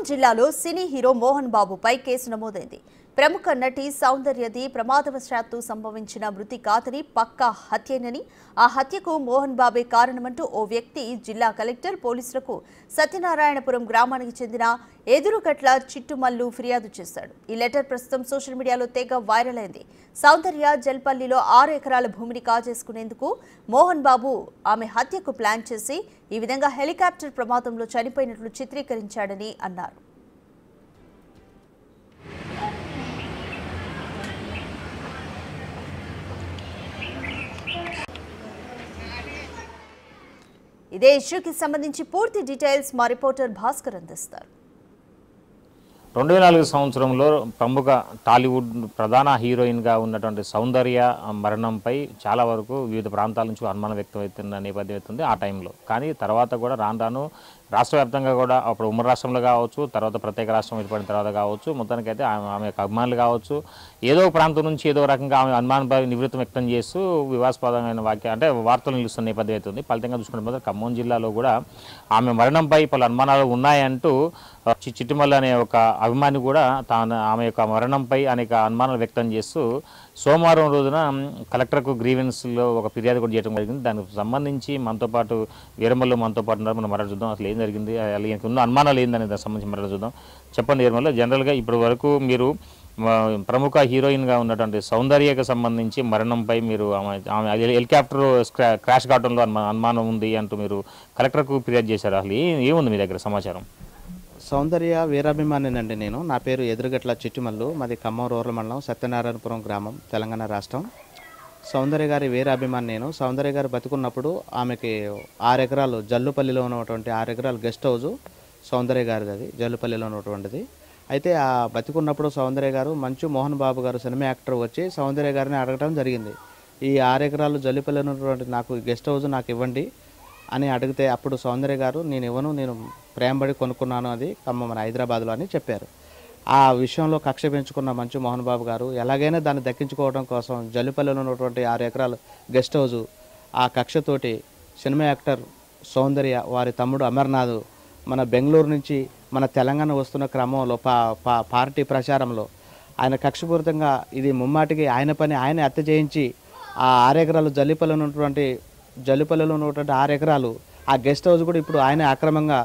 జిల్లాలో cine hero Mohan బాబుపై case నమోదైంది. ప్రముఖ నటి సౌందర్యది ప్రమాదవశాత్తు సంభవించిన మృతి కాదని పక్కా హత్యేనని, ఆ హత్యకు మోహన్ బాబే కారణమంటూ ఓ వ్యక్తి జిల్లా కలెక్టర్ పోలీసులకు సత్యనారాయణపురం గ్రామానికి చెందిన ఎదురుగట్ల చిట్టుమల్లు ఫిర్యాదు చేశాడు. ఈ లెటర్ ప్రస్తుతం సోషల్ మీడియాలో తెగ వైరల్ అయింది. సౌందర్య జల్పల్లిలో 6 ఎకరాల భూమిని కాజేసుకునేందుకు మోహన్ బాబు ఆమె హత్యకు ప్లాన్ చేసి ఈ విధంగా హెలికాప్టర్ ప్రమాదంలో చనిపోయినట్లు చిత్రీకరించాడని అన్నారు. ఇదే ఇష్యూకి సంబంధించి పూర్తి డీటెయిల్స్ మా రిపోర్టర్ భాస్కర్ అందిస్తారు. 2004 సంవత్సరంలో ప్రముఖ టాలీవుడ్ ప్రధాన హీరోయిన్గా ఉన్నటువంటి సౌందర్య మరణంపై చాలా వరకు వివిధ ప్రాంతాల నుంచి అనుమానం వ్యక్తమవుతున్న నేపథ్యం అవుతుంది ఆ టైంలో. కానీ తర్వాత కూడా రాను రాష్ట్ర వ్యాప్తంగా కూడా అప్పుడు ఉమ్మడి రాష్ట్రంలో కావచ్చు, తర్వాత ప్రత్యేక రాష్ట్రం ఏర్పడిన తర్వాత కావచ్చు, మొత్తానికైతే ఆమె యొక్క అభిమానులు కావచ్చు, ఏదో ప్రాంతం నుంచి ఏదో రకంగా ఆమె అనుమానంపై నివృత్తి వ్యక్తం చేస్తూ వివాదాస్పదమైన వార్తలు నిలుస్తున్న నేపథ్యం అవుతుంది. ఫలితంగా చూసుకుంటే ఖమ్మం జిల్లాలో కూడా ఆమె మరణంపై పలు అనుమానాలు ఉన్నాయంటూ చిట్టుమల్లి అనే ఒక అభిమాని కూడా ఆమె యొక్క మరణంపై అనేక అనుమానాలు వ్యక్తం చేస్తూ సోమవారం రోజున కలెక్టర్కు గ్రీవెన్స్లో ఒక ఫిర్యాదు కూడా చేయడం జరిగింది. దానికి సంబంధించి మనతో పాటు వీరమల్లు మనతో పాటు ఉన్నారు. మనం మరణ చూద్దాం అసలు ఏం జరిగింది, ఉన్న అనుమానాలు ఏందనే దానికి సంబంధించి మరణ చూద్దాం. చెప్పండి వీరమల్లు, జనరల్గా ఇప్పటి వరకు మీరు ప్రముఖ హీరోయిన్గా ఉన్నటువంటి సౌందర్యకు సంబంధించి మరణంపై మీరు ఆమె హెలికాప్టర్ క్రాష్ కావడంలో అనుమానం ఉంది అంటూ మీరు కలెక్టర్కు ఫిర్యాదు చేశారు. అసలు ఏముంది మీ దగ్గర సమాచారం? సౌందర్య వీరాభిమానినండి నేను. నా పేరు ఎదురుగట్ల చిట్టుమల్లు, మాది ఖమ్మం రూరల్ మండలం సత్యనారాయణపురం గ్రామం, తెలంగాణ రాష్ట్రం. సౌందర్య గారి వీరాభిమాని నేను. సౌందర్య గారు బతికున్నప్పుడు ఆమెకి 6 ఎకరాలు జల్లుపల్లిలో ఉన్నటువంటి 6 ఎకరాలు గెస్ట్ హౌజు సౌందర్య గారిది, అది జల్లుపల్లిలో ఉన్నటువంటిది. అయితే ఆ బతికున్నప్పుడు సౌందర్య గారు మంచు మోహన్ బాబు గారు సినిమా యాక్టర్ వచ్చి సౌందర్య గారిని అడగడం జరిగింది. ఈ 6 ఎకరాలు జల్లుపల్లిలో ఉన్నటువంటి నాకు గెస్ట్ హౌజ్ నాకు ఇవ్వండి అని అడిగితే అప్పుడు సౌందర్య గారు నేను ఇవ్వను, నేను ప్రేమబడి కొనుక్కున్నాను, అది మన హైదరాబాద్లో అని చెప్పారు. ఆ విషయంలో కక్ష పెంచుకున్న మంచు మోహన్ బాబు గారు ఎలాగైనా దాన్ని దక్కించుకోవడం కోసం జల్లుపల్లిలో ఉన్నటువంటి 6 ఎకరాల గెస్ట్ హౌజు ఆ కక్షతోటి సినిమా యాక్టర్ సౌందర్య వారి తమ్ముడు అమర్నాథ్ మన బెంగళూరు నుంచి మన తెలంగాణ వస్తున్న క్రమంలో పార్టీ ప్రచారంలో ఆయన కక్షపూరితంగా ఇది ముమ్మాటికి ఆయన పని ఆయన హత్య చేయించి ఆ 6 ఎకరాలు జల్లిపల్లిలో ఉన్నటువంటి 6 ఎకరాలు ఆ గెస్ట్ హౌస్ కూడా ఇప్పుడు ఆయన అక్రమంగా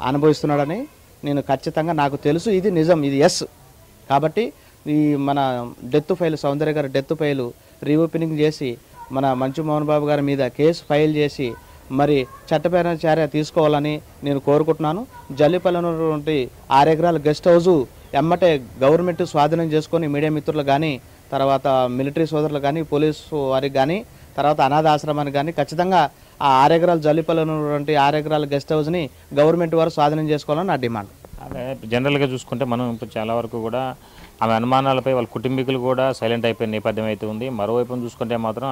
అనుభవిస్తున్నాడని నేను ఖచ్చితంగా నాకు తెలుసు. ఇది నిజం, ఇది ఎస్. కాబట్టి ఈ మన డెత్ ఫైల్ సౌందర్య గారి డెత్ ఫైలు రీఓపెనింగ్ చేసి మన మంచు మోహన్ బాబు గారి మీద కేసు ఫైల్ చేసి మరి చట్టపరమైన చర్య తీసుకోవాలని నేను కోరుకుంటున్నాను. జల్లిపల్లిలో ఉన్నటువంటి 6 ఎకరాల గెస్ట్ హౌజు ఎమ్మటే గవర్నమెంట్ స్వాధీనం చేసుకొని మీడియా మిత్రులు కానీ, తర్వాత మిలిటరీ సోదరులు కానీ, పోలీసు వారికి కానీ, తర్వాత అనాథ ఆశ్రమానికి కానీ ఖచ్చితంగా ఆ 6 ఎకరాల జల్లిపల్లిలో ఉన్నటువంటి 6 ఎకరాల గెస్ట్ హౌస్ని గవర్నమెంట్ వారు స్వాధీనం చేసుకోవాలని నా డిమాండ్. అదే జనరల్గా చూసుకుంటే మనం ఇప్పుడు చాలా వరకు కూడా ఆమె అనుమానాలపై వాళ్ళ కుటుంబీకులు కూడా సైలెంట్ అయిపోయిన నేపథ్యం అయితే ఉంది. మరోవైపు చూసుకుంటే మాత్రం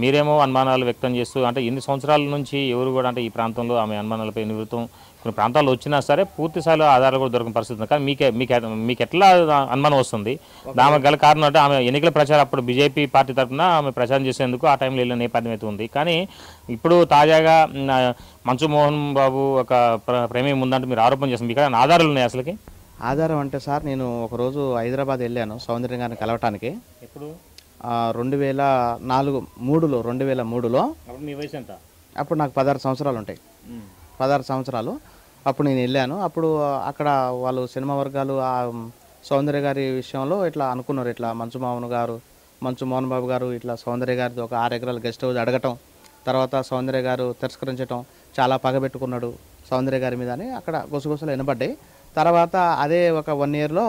మీరేమో అనుమానాలు వ్యక్తం చేస్తూ అంటే ఇన్ని సంవత్సరాల నుంచి ఎవరు కూడా అంటే ఈ ప్రాంతంలో ఆమె అనుమానాలపై నివృత్తం కొన్ని ప్రాంతాల్లో వచ్చినా సరే పూర్తి స్థాయిలో ఆధారాలు కూడా దొరకని పరిస్థితి ఉంది. కానీ మీకు ఎట్లా అనుమానం వస్తుంది? దానికి గల కారణం అంటే ఆమె ఎన్నికల ప్రచారం అప్పుడు బీజేపీ పార్టీ తరఫున ఆమె ప్రచారం చేసేందుకు ఆ టైంలో వెళ్ళిన నేపథ్యం అయితే ఉంది. కానీ ఇప్పుడు తాజాగా మంచు మోహన్ బాబు ఒక ప్రేమ ఉందంటే మీరు ఆరోపణ చేస్తుంది. మీకు ఆధారాలు ఉన్నాయి? అసలుకి ఆధారం అంటే సార్, నేను ఒకరోజు హైదరాబాద్ వెళ్ళాను సౌందర్య గారిని కలవటానికి. ఎప్పుడు? 2003లో. మీ వయసు ఎంత? అప్పుడు నాకు 16 సంవత్సరాలు ఉంటాయి. 16 సంవత్సరాలు అప్పుడు నేను వెళ్ళాను. అప్పుడు అక్కడ వాళ్ళు సినిమా వర్గాలు ఆ సౌందర్య గారి విషయంలో ఇట్లా అనుకున్నారు, ఇట్లా మంచు మోహన్ బాబు గారు ఇట్లా సౌందర్య గారిది ఒక 6 ఎకరాల గెస్ట్ హౌస్ అడగటం, తర్వాత సౌందర్య గారు తిరస్కరించడం, చాలా పగబెట్టుకున్నాడు సౌందర్య గారి మీద అని అక్కడ గుసగుసలు వినబడ్డాయి. తర్వాత అదే ఒక 1 ఇయర్లో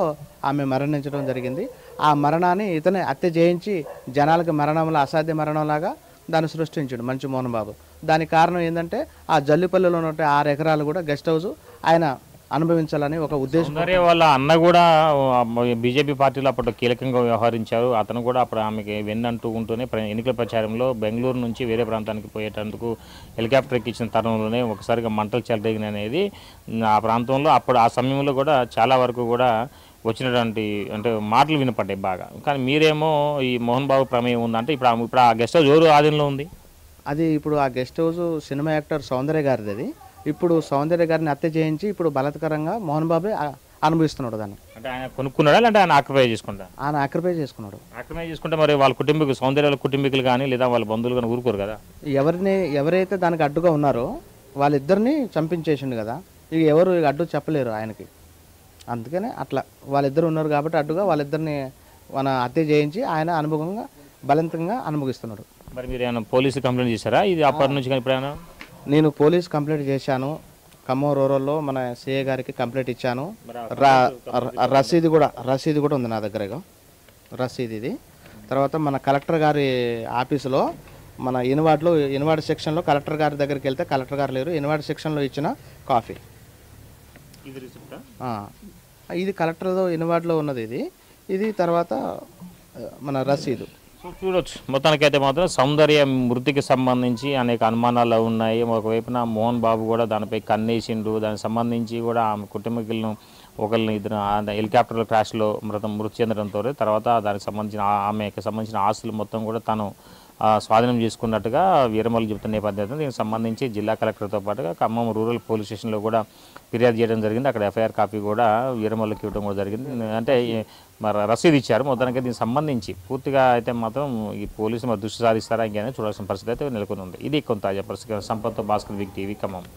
ఆమె మరణించడం జరిగింది. ఆ మరణాన్ని ఇతనే హత్య చేయించి జనాలకు మరణంలో అసాధ్య మరణంలాగా దాన్ని సృష్టించాడు మంచు మోహన్ బాబు. దానికి కారణం ఏంటంటే ఆ జల్లిపల్లిలో ఉన్న 6 ఎకరాలు కూడా గెస్ట్ హౌస్ ఆయన అనుభవించాలని ఒక ఉద్దేశం. వాళ్ళ అన్న కూడా బీజేపీ పార్టీలో అప్పుడు కీలకంగా వ్యవహరించారు. అతను కూడా అప్పుడు ఆమెకి వెన్నంటూ ఉంటూనే ఎన్నికల ప్రచారంలో బెంగళూరు నుంచి వేరే ప్రాంతానికి పోయేటందుకు హెలికాప్టర్ ఎక్కించిన తరుణంలోనే ఒకసారిగా మంటలు చెలరేగినాయి అనేది ఆ ప్రాంతంలో అప్పుడు ఆ సమయంలో కూడా చాలా వరకు కూడా వచ్చినటువంటి అంటే మాటలు వినపడ్డాయి బాగా. కానీ మీరేమో ఈ మోహన్ బాబు ప్రమేయం ఉందంటే ఇప్పుడు ఆ గెస్ట్ హౌస్ ఎవరు ఆధీనంలో ఉంది? అది ఇప్పుడు ఆ గెస్ట్ హౌస్ సినిమా యాక్టర్ సౌందర్య గారిది. అది ఇప్పుడు సౌందర్య గారిని హత్య చేయించి ఇప్పుడు బలాత్కారంగా మోహన్ బాబే అనుభవిస్తున్నాడు దాన్ని. అంటే ఆయన కొనుక్కున్నాడా అంటే ఆయన ఆక్యుపై చేసుకుంటా? ఆయన ఆక్యుపై చేసుకున్నాడు. ఆక్యుపై చేసుకుంటే మరి వాళ్ళ కుటుంబీకులు, సౌందర్యాల కుటుంబీకులు కానీ లేదా వాళ్ళ బంధువులు కానీ ఊరుకోరు కదా? ఎవరైతే దానికి అడ్డుగా ఉన్నారో వాళ్ళిద్దరిని చంపించేసిండు కదా, ఇక ఎవరు అడ్డు చెప్పలేరు ఆయనకి. అందుకనే అట్లా వాళ్ళిద్దరు ఉన్నారు కాబట్టి అడ్డుగా వాళ్ళిద్దరిని మన హత్య చేయించి ఆయన అనుభవంగా బలవంతంగా అనుభవిస్తున్నాడు. మరి మీరు ఏమైనా పోలీసు కంప్లైంట్ చేశారా ఇది అప్పటి నుంచి? కానీ ఇప్పుడైనా నేను పోలీస్ కంప్లైంట్ చేశాను, ఖమ్మం రూరల్లో మన సిఏ గారికి కంప్లైంట్ ఇచ్చాను. రసీదు కూడా ఉంది నా దగ్గర, రసీదు ఇది. తర్వాత మన కలెక్టర్ గారి ఆఫీసులో మన ఇన్వార్డ్ సెక్షన్లో కలెక్టర్ గారి దగ్గరికి వెళ్తే కలెక్టర్ గారు లేరు, ఇన్వార్డ్ సెక్షన్లో ఇచ్చిన కాఫీ ఇది కలెక్టర్లో ఇన్వార్డ్లో ఉన్నది ఇది తర్వాత మన రసీదు. సో చూడొచ్చు, మొత్తానికైతే మాత్రం సౌందర్య మృతికి సంబంధించి అనేక అనుమానాలు ఉన్నాయి. ఒకవైపున మోహన్ బాబు కూడా దానిపై కన్నేసిండు, దానికి సంబంధించి కూడా ఆమె కుటుంబీకులను ఒకరిని ఇద్దరు హెలికాప్టర్ క్రాష్లో మృతి చెందడంతో తర్వాత దానికి సంబంధించిన ఆమెకి సంబంధించిన ఆస్తులు మొత్తం కూడా తను స్వాధీనం చేసుకున్నట్టుగా వీరమల్లు చెబుతున్న నేపథ్యంలో దీనికి సంబంధించి జిల్లా కలెక్టర్తో పాటుగా ఖమ్మం రూరల్ పోలీస్ స్టేషన్లో కూడా ఫిర్యాదు చేయడం జరిగింది. అక్కడ ఎఫ్ఐఆర్ కాపీ కూడా వీరమల్లుకి ఇవ్వడం కూడా జరిగింది. అంటే మరి రసీదు ఇచ్చారు. మొత్తానికి దీనికి సంబంధించి పూర్తిగా అయితే మాత్రం ఈ పోలీసులు మరి దృష్టి సారిస్తారా ఇంకేనా చూడాల్సిన పరిస్థితి అయితే నెలకొని ఉంది. ఇది కొంత తాజా పరిస్థితి. సంపత్తో భాస్కర్, బిగ్ టీవీ, ఖమ్మం.